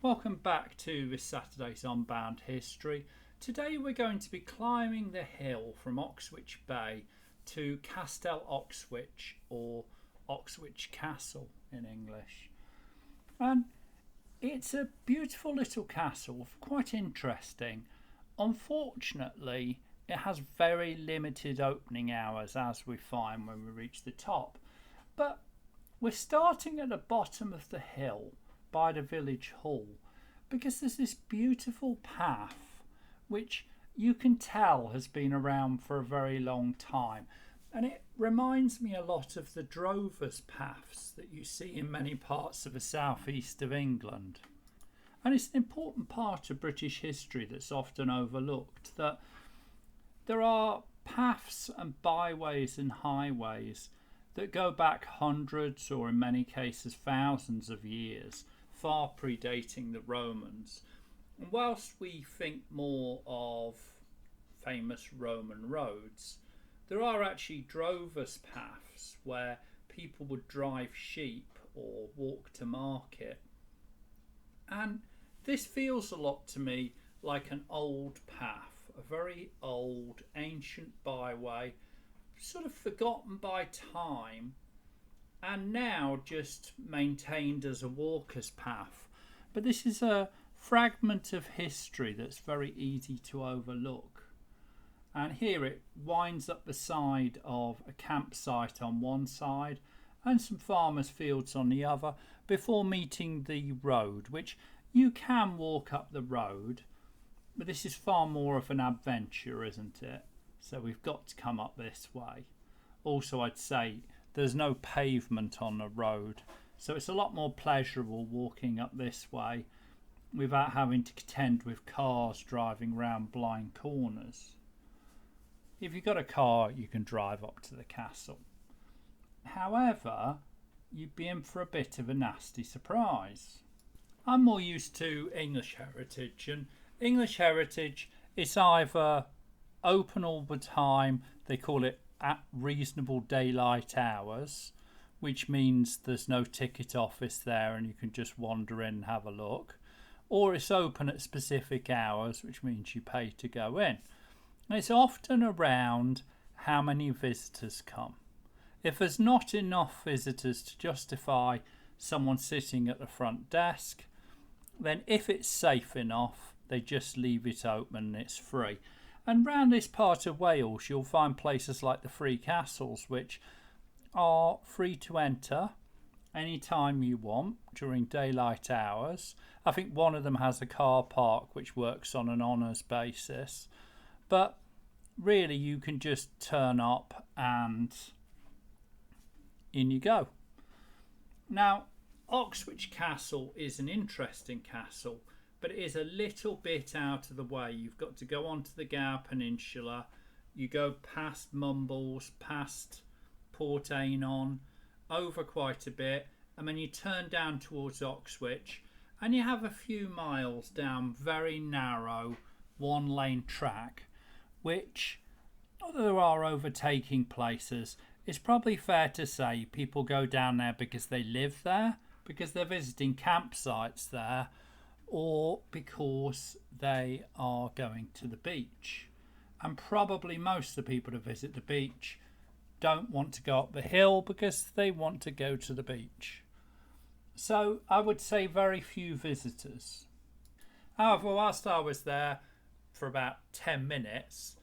Welcome back to this Saturday's Unbound History. Today we're going to be climbing the hill from Oxwich Bay to Castell Oxwich, or Oxwich Castle in English. And it's a beautiful little castle, quite interesting. Unfortunately, it has very limited opening hours, as we find when we reach the top. But we're starting at the bottom of the hill by the village hall, because there's this beautiful path which you can tell has been around for a very long time, and it reminds me a lot of the drovers' paths that you see in many parts of the southeast of England. And it's an important part of British history that's often overlooked, that there are paths and byways and highways that go back hundreds, or in many cases thousands of years, far predating the Romans. And whilst we think more of famous Roman roads, there are actually drovers' paths where people would drive sheep or walk to market. And this feels a lot to me like an old path, a very old, ancient byway, sort of forgotten by time, and now just maintained as a walker's path. But this is a fragment of history that's very easy to overlook. And here it winds up the side of a campsite on one side and some farmers' fields on the other, before meeting the road, which you can walk up the road, but this is far more of an adventure, isn't it? So we've got to come up this way. Also, I'd say there's no pavement on the road, so it's a lot more pleasurable walking up this way without having to contend with cars driving round blind corners. If you've got a car, you can drive up to the castle. However, you'd be in for a bit of a nasty surprise. I'm more used to English heritage, and English heritage is either open all the time, they call it at reasonable daylight hours, which means there's no ticket office there and you can just wander in and have a look, or it's open at specific hours, which means you pay to go in. And it's often around how many visitors come. If there's not enough visitors to justify someone sitting at the front desk, then if it's safe enough, they just leave it open and it's free. And round this part of Wales, you'll find places like the Three Castles, which are free to enter any time you want during daylight hours. I think one of them has a car park which works on an honours basis. But really, you can just turn up and in you go. Now, Oxwich Castle is an interesting castle, but it is a little bit out of the way. You've got to go onto the Gower Peninsula. You go past Mumbles, past Port Ainon, over quite a bit, and then you turn down towards Oxwich, and you have a few miles down very narrow one-lane track, which, although there are overtaking places, it's probably fair to say people go down there because they live there, because they're visiting campsites there, or because they are going to the beach. And probably most of the people who visit the beach don't want to go up the hill because they want to go to the beach. So I would say very few visitors. However, whilst I was there for about 10 minutes,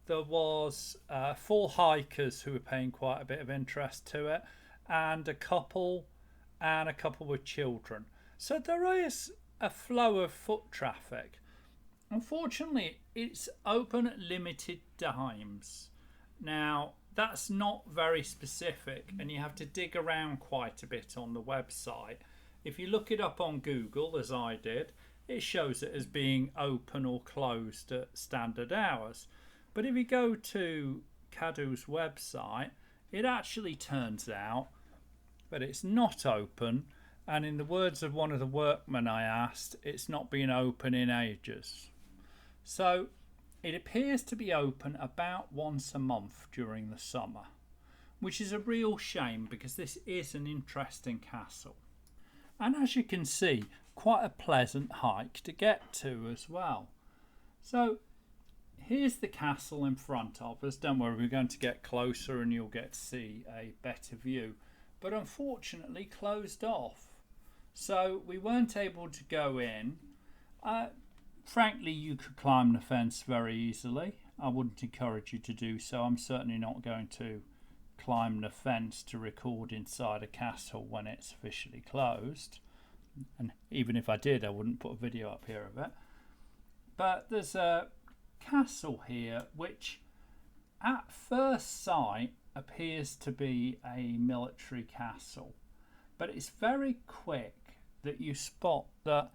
there was 4 hikers who were paying quite a bit of interest to it, and a couple with children. So there is a flow of foot traffic. Unfortunately, it's open at limited times. Now, that's not very specific, and you have to dig around quite a bit on the website. If you look it up on Google, as I did, it shows it as being open or closed at standard hours. But if you go to Cadw's website, it actually turns out that it's not open, and in the words of one of the workmen I asked, it's not been open in ages. So it appears to be open about once a month during the summer, which is a real shame because this is an interesting castle. And as you can see, quite a pleasant hike to get to as well. So here's the castle in front of us. Don't worry, we're going to get closer and you'll get to see a better view, but unfortunately closed off, so we weren't able to go in. Frankly, you could climb the fence very easily. I wouldn't encourage you to do so. I'm certainly not going to climb the fence to record inside a castle when it's officially closed, and even if I did, I wouldn't put a video up here of it. But there's a castle here which at first sight appears to be a military castle, but it's very quick that you spot that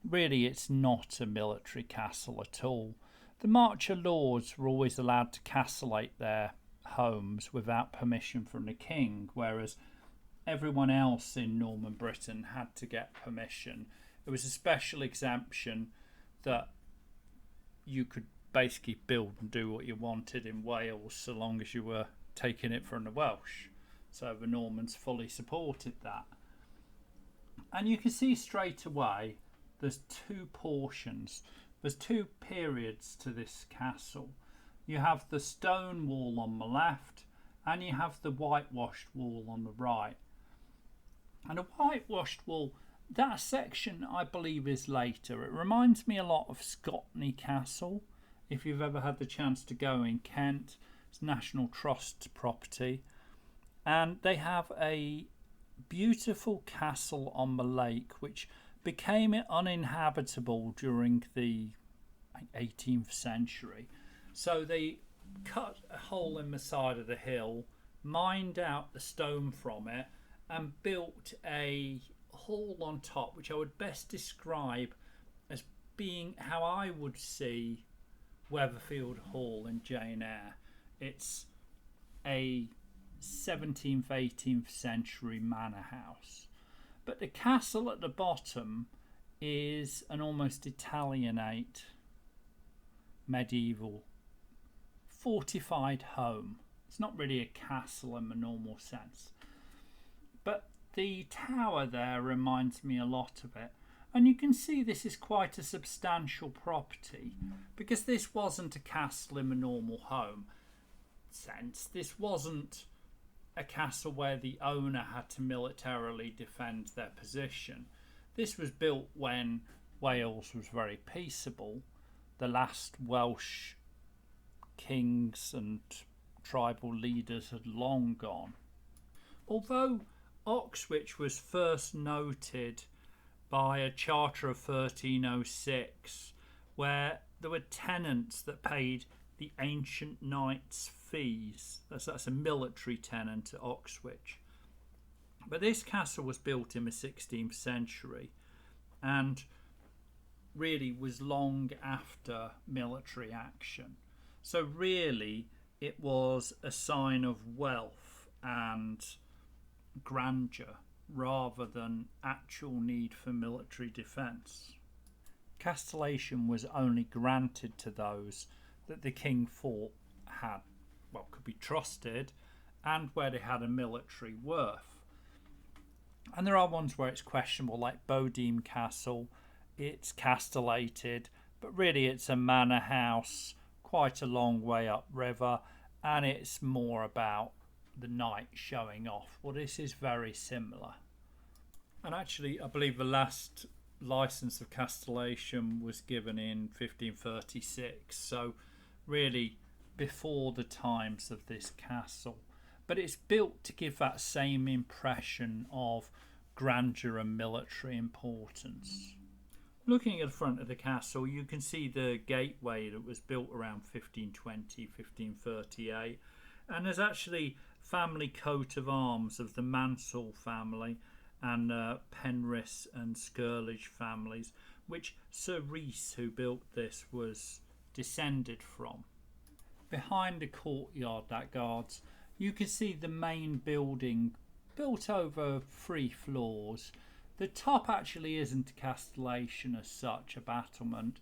really it's not a military castle at all. The Marcher lords were always allowed to castellate their homes without permission from the king, whereas everyone else in Norman Britain had to get permission. It was a special exemption that you could basically build and do what you wanted in Wales so long as you were taking it from the Welsh. So the Normans fully supported that. And you can see straight away there's two portions. There's two periods to this castle. You have the stone wall on the left and you have the whitewashed wall on the right. And a whitewashed wall, that section I believe is later. It reminds me a lot of Scotney Castle. If you've ever had the chance to go in Kent, it's National Trust's property. And they have a beautiful castle on the lake which became uninhabitable during the 18th century. So they cut a hole in the side of the hill, mined out the stone from it, and built a hall on top, which I would best describe as being how I would see Weatherfield Hall in Jane Eyre. It's a 17th, 18th century manor house. But the castle at the bottom is an almost Italianate medieval fortified home. It's not really a castle in the normal sense. But the tower there reminds me a lot of it. And you can see this is quite a substantial property because this wasn't a castle in the normal home sense. This wasn't a castle where the owner had to militarily defend their position. This was built when Wales was very peaceable. The last Welsh kings and tribal leaders had long gone. Although Oxwich was first noted by a charter of 1306 where there were tenants that paid the ancient knights' fees. That's a military tenant at Oxwich. But this castle was built in the 16th century and really was long after military action. So really it was a sign of wealth and grandeur rather than actual need for military defence. Castellation was only granted to those that the king thought could be trusted and where they had a military worth. And there are ones where it's questionable, like Bodine Castle. It's castellated, but really it's a manor house quite a long way upriver, and it's more about the knight showing off. Well, this is very similar. And actually, I believe the last licence of castellation was given in 1536, so really before the times of this castle. But it's built to give that same impression of grandeur and military importance. Looking at the front of the castle, you can see the gateway that was built around 1520, 1538, and there's actually family coat of arms of the Mansel family and Penrhys and Skirlage families, which Sir Rhys, who built this, was descended from. Behind the courtyard that guards, you can see the main building built over 3 floors. The top actually isn't a castellation as such, a battlement.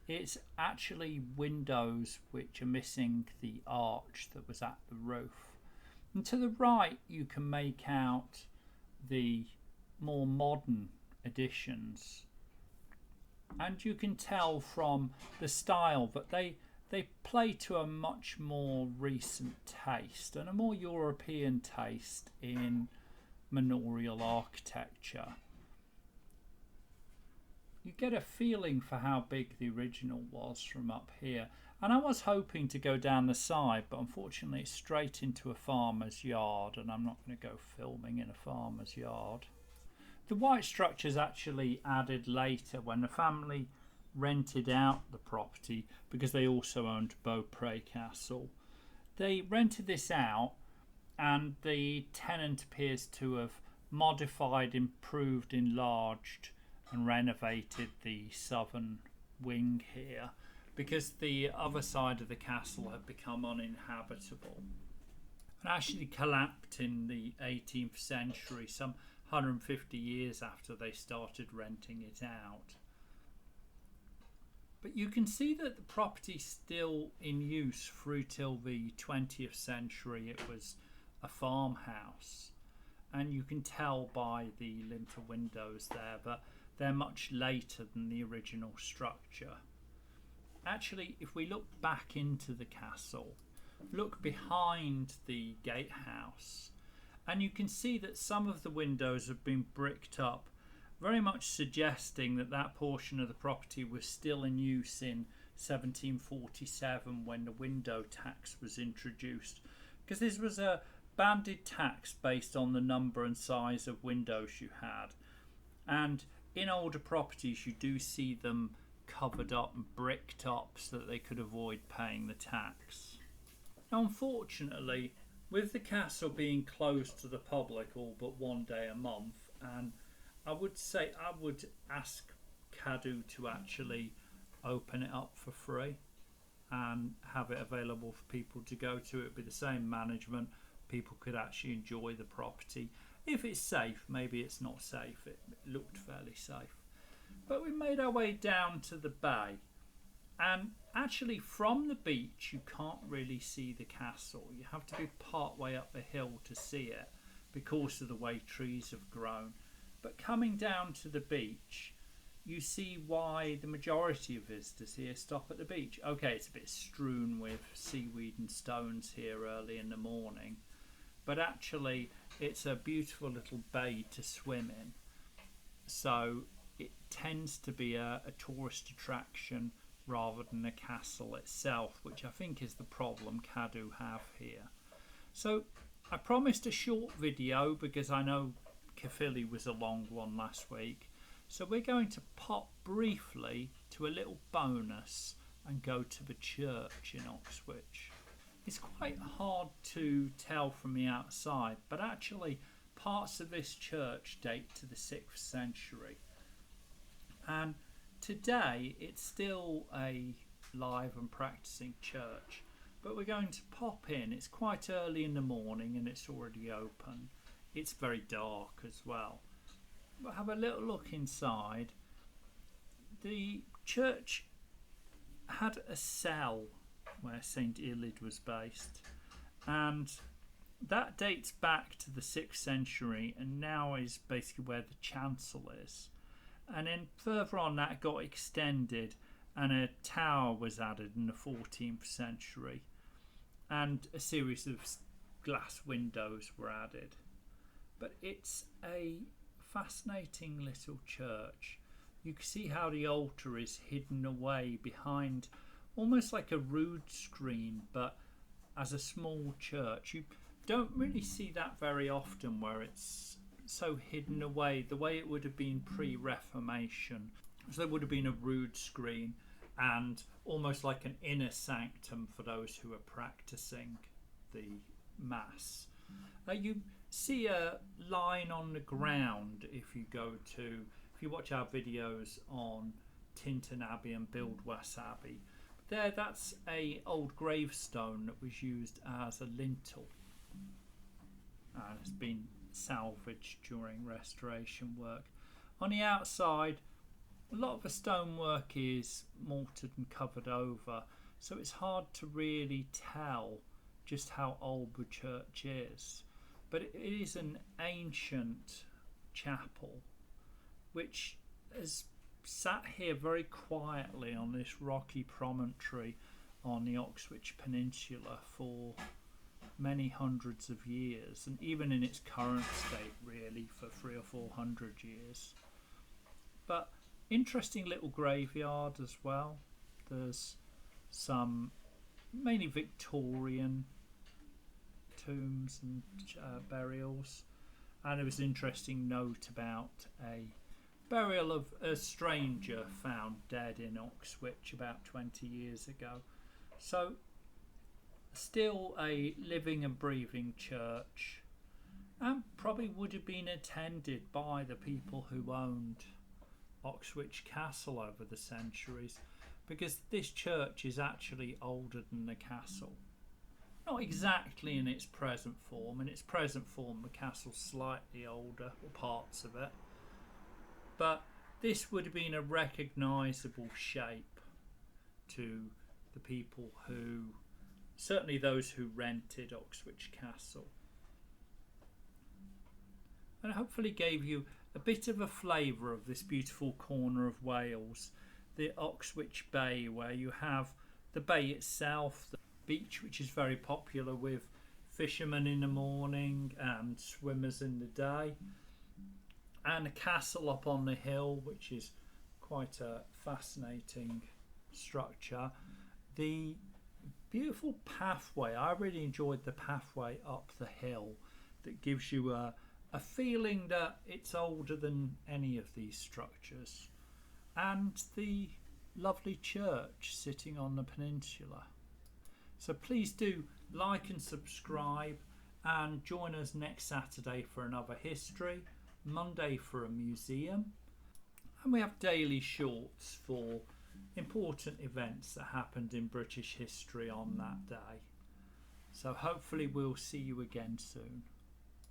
It's actually windows which are missing the arch that was at the roof. And to the right you can make out the more modern additions, and you can tell from the style that they play to a much more recent taste and a more European taste in manorial architecture. You get a feeling for how big the original was from up here, and I was hoping to go down the side, but unfortunately it's straight into a farmer's yard, and I'm not going to go filming in a farmer's yard. The white structure is actually added later when the family rented out the property, because they also owned Perched Castle. They rented this out, and the tenant appears to have modified, improved, enlarged and renovated the southern wing here, because the other side of the castle had become uninhabitable and actually collapsed in the 18th century, some 150 years after they started renting it out. But you can see that the property's still in use through till the 20th century. It was a farmhouse, and you can tell by the lintel windows there that they're much later than the original structure. Actually, if we look back into the castle, look behind the gatehouse, and you can see that some of the windows have been bricked up, very much suggesting that that portion of the property was still in use in 1747 when the window tax was introduced, because this was a banded tax based on the number and size of windows you had. And in older properties you do see them covered up and bricked up so that they could avoid paying the tax. Now, unfortunately, with the castle being closed to the public all but one day a month, and I would ask Cadw to actually open it up for free and have it available for people to go to. It would be the same management. People could actually enjoy the property. If it's safe, maybe it's not safe. It looked fairly safe. But we made our way down to the bay, and actually from the beach you can't really see the castle. You have to be part way up the hill to see it because of the way trees have grown. But coming down to the beach, you see why the majority of visitors here stop at the beach. Okay, it's a bit strewn with seaweed and stones here early in the morning, but actually it's a beautiful little bay to swim in. So it tends to be a tourist attraction rather than a castle itself, which I think is the problem Cadw have here. So I promised a short video because I know Caerphilly was a long one last week. So we're going to pop briefly to a little bonus and go to the church in Oxwich. It's quite hard to tell from the outside, but actually parts of this church date to the 6th century. And today it's still a live and practicing church, but we're going to pop in. It's quite early in the morning and it's already open. It's very dark as well. But have a little look inside. The church had a cell where St. Illyd was based, and that dates back to the 6th century and now is basically where the chancel is. And then further on that got extended and a tower was added in the 14th century, and a series of glass windows were added. But it's a fascinating little church. You can see how the altar is hidden away behind almost like a rood screen, but as a small church. You don't really see that very often where it's so hidden away the way it would have been pre-Reformation. So there would have been a rood screen and almost like an inner sanctum for those who are practicing the Mass. You see a line on the ground if you watch our videos on Tintern Abbey and Buildwas Abbey. There, that's a old gravestone that was used as a lintel and has been salvaged during restoration work. On the outside, a lot of the stonework is mortared and covered over, so it's hard to really tell just how old the church is. But it is an ancient chapel, which has sat here very quietly on this rocky promontory on the Oxwich Peninsula for many hundreds of years, and even in its current state really for 300 or 400 years. But interesting little graveyard as well. There's some mainly Victorian tombs and burials, and there was an interesting note about a burial of a stranger found dead in Oxwich about 20 years ago. So still a living and breathing church, and probably would have been attended by the people who owned Oxwich Castle over the centuries, because this church is actually older than the castle. Not exactly in its present form. In its present form the castle's slightly older, or parts of it, but this would have been a recognisable shape to the people who, certainly those who rented Oxwich Castle, and hopefully gave you a bit of a flavour of this beautiful corner of Wales, the Oxwich Bay, where you have the bay itself, the beach, which is very popular with fishermen in the morning and swimmers in the day, and a castle up on the hill, which is quite a fascinating structure. The beautiful pathway, I really enjoyed the pathway up the hill that gives you a feeling that it's older than any of these structures, and the lovely church sitting on the peninsula. So please do like and subscribe, and join us next Saturday for another history, Monday for a museum, and we have daily shorts for important events that happened in British history on that day. So hopefully we'll see you again soon.